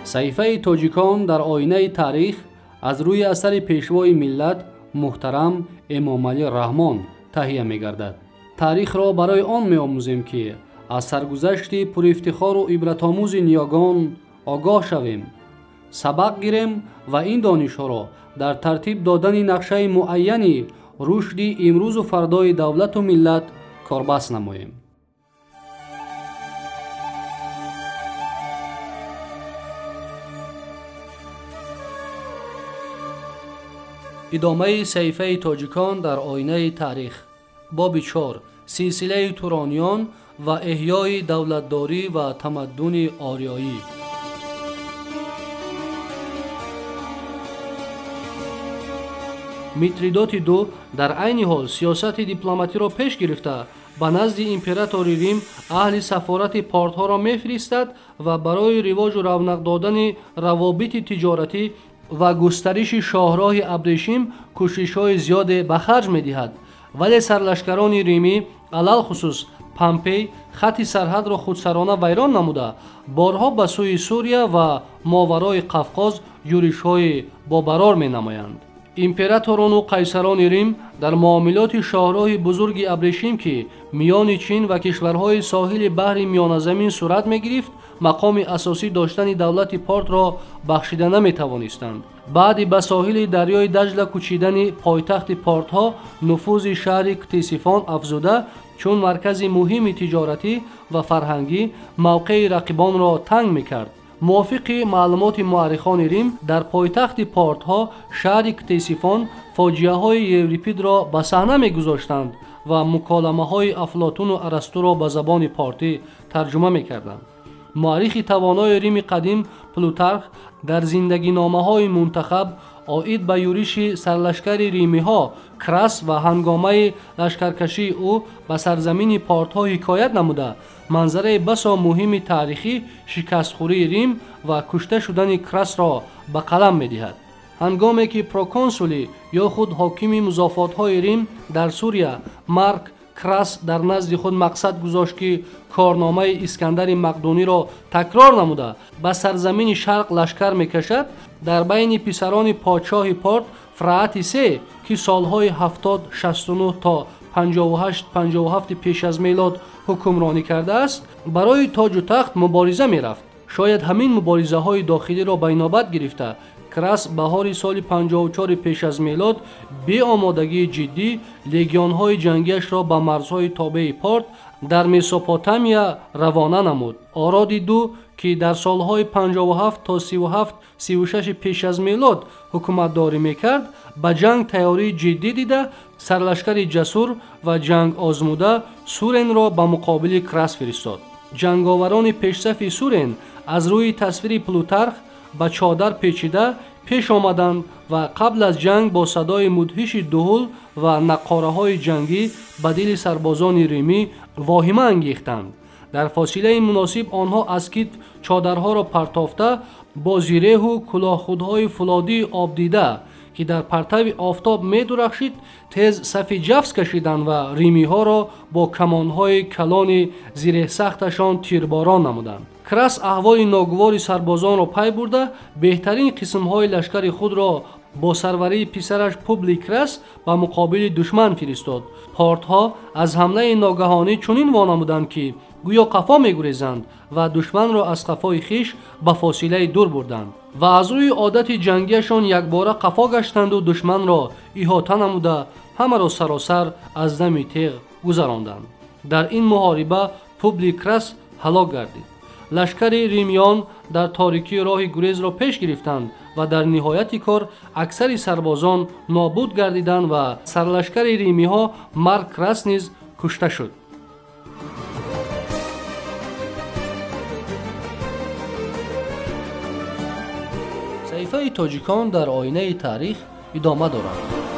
صحیفه تاجیکان در آینه تاریخ از روی اثر پیشوای ملت محترم امام علی رحمان تهیه می گردد. تاریخ را برای آن می آموزیم که از سرگذشت پر افتخار و عبرت آموز نیاگان آگاه شویم، سبق گیریم و این دانش ها را در ترتیب دادن نقشه معینی رشد امروز و فردای دولت و ملت کاربست نماییم. ادامه صحیفه تاجیکان در آینه تاریخ، باب 4: سلسله تورانیان و احیای دولتداری و تمدن آریایی. میتریدات دو در عین حال سیاست دیپلماتی را پیش گرفته به نزد امپراتور ریم اهل سفارت پارت ها را میفرستد و برای رواج و رونق دادن روابط تجارتی و گسترش شاهراه ابریشم کوشش های زیاد به خرج میدهد. ولی سرلشکران ریمی علل خصوص پامپی خط سرحد را خودسرانه ویران نموده بارها به سوی سوریه و ماورای قفقاز یورش های بابرار می نمایند. امپراتوران و قیصران ریم در معاملات شاهراه بزرگ ابریشم که میان چین و کشورهای ساحل بحر میانه زمین صورت می گرفت مقام اساسی داشتن دولت پارت را بخشیده نمی توانستند. بعد به ساحل دریای دجله کوچیدن پایتخت پارت ها نفوذ شهر ктسیفان افزوده چون مرکز مهم تجارتی و فرهنگی موقع رقیبان را تنگ می کرد. موافق معلومات مورخان ریم در پایتخت پارت ها شهر ктسیفان فاجعه های یوریپید را به صحنه می گذاشتند و مکالمه های افلاطون و ارسطو را به زبان پارتی ترجمه می کردند. مورخ توانای ریم قدیم پلوتارخ در زندگی نامه های منتخب آید به یورش سرلشکر ریمی ها کراس و هنگامه لشکرکشی او به سرزمین پارت ها حکایت نموده منظره بسا مهم تاریخی شکستخوری ریم و کشته شدن کراس را به قلم می دهد. هنگامی که پروکنسولی یا خود حاکم مضافات های ریم در سوریه مارک کراس در نزد خود مقصد گذاشت که کارنامه اسکندر مقدونی را تکرار نموده به سرزمین شرق لشکر میکشد، در بین پسران پادشاه پارت فرعت سه که سالهای 70-69 تا 58-57 پیش از میلاد حکمرانی کرده است برای تاج و تخت مبارزه میرفت. شاید همین مبارزه های داخلی را به نوبت گرفته کراس بهار سال 54 پیش از میلاد به آمادگی جدی لگیون های جنگیش را به مرزهای تابع پارت در مسوپوتامیا روانه نمود. آراد دو که در سالهای 57 تا 37-36 پیش از میلاد حکومت داری میکرد به جنگ تیاری جدی دیده سرلشکر جسور و جنگ آزموده سورن را به مقابل کراس فرستاد. جنگاوران پیشصف سورن از روی تصویر پلوتارخ به چادر پیچیده پیش آمدند و قبل از جنگ با صدای مدهش دهل و نقاره های جنگی به دل سربازان ریمی واهمه انگیختند. در فاصله مناسب آنها از کتف چادرها را پرتافته با زیره و کلاه خودهای فولادی آب دیده که در پرتو آفتاب می درخشید تیز صف جفس کشیدند و ریمی ها را با کمانهای کلان زیره سختشان تیرباران نمودند. کراس احوال ناگوار سربازان را پی برده بهترین قسمهای لشکر خود را با سروری پسرش پوبلیکراس به مقابل دشمن فرستاد. پارت ها از حمله ناگهانی چنین وانمودند که گویا قفا می‌گریزند و دشمن را از قفای خیش به فاصله دور بردند و از روی عادت جنگیشان یکباره قفا گشتند و دشمن را احاطه نموده همه را سراسر از دم تیغ گذراندند. در این محاربه پوبلیکراس هلاک گردید. لشکر ریمیان در تاریکی راه گریز را پیش گرفتند و در نهایت کار اکثر سربازان نابود گردیدند و سرلشکر ریمی ها مارک کراس نیز کشته شد. صحیفه تاجیکان در آینه تاریخ ادامه دارد.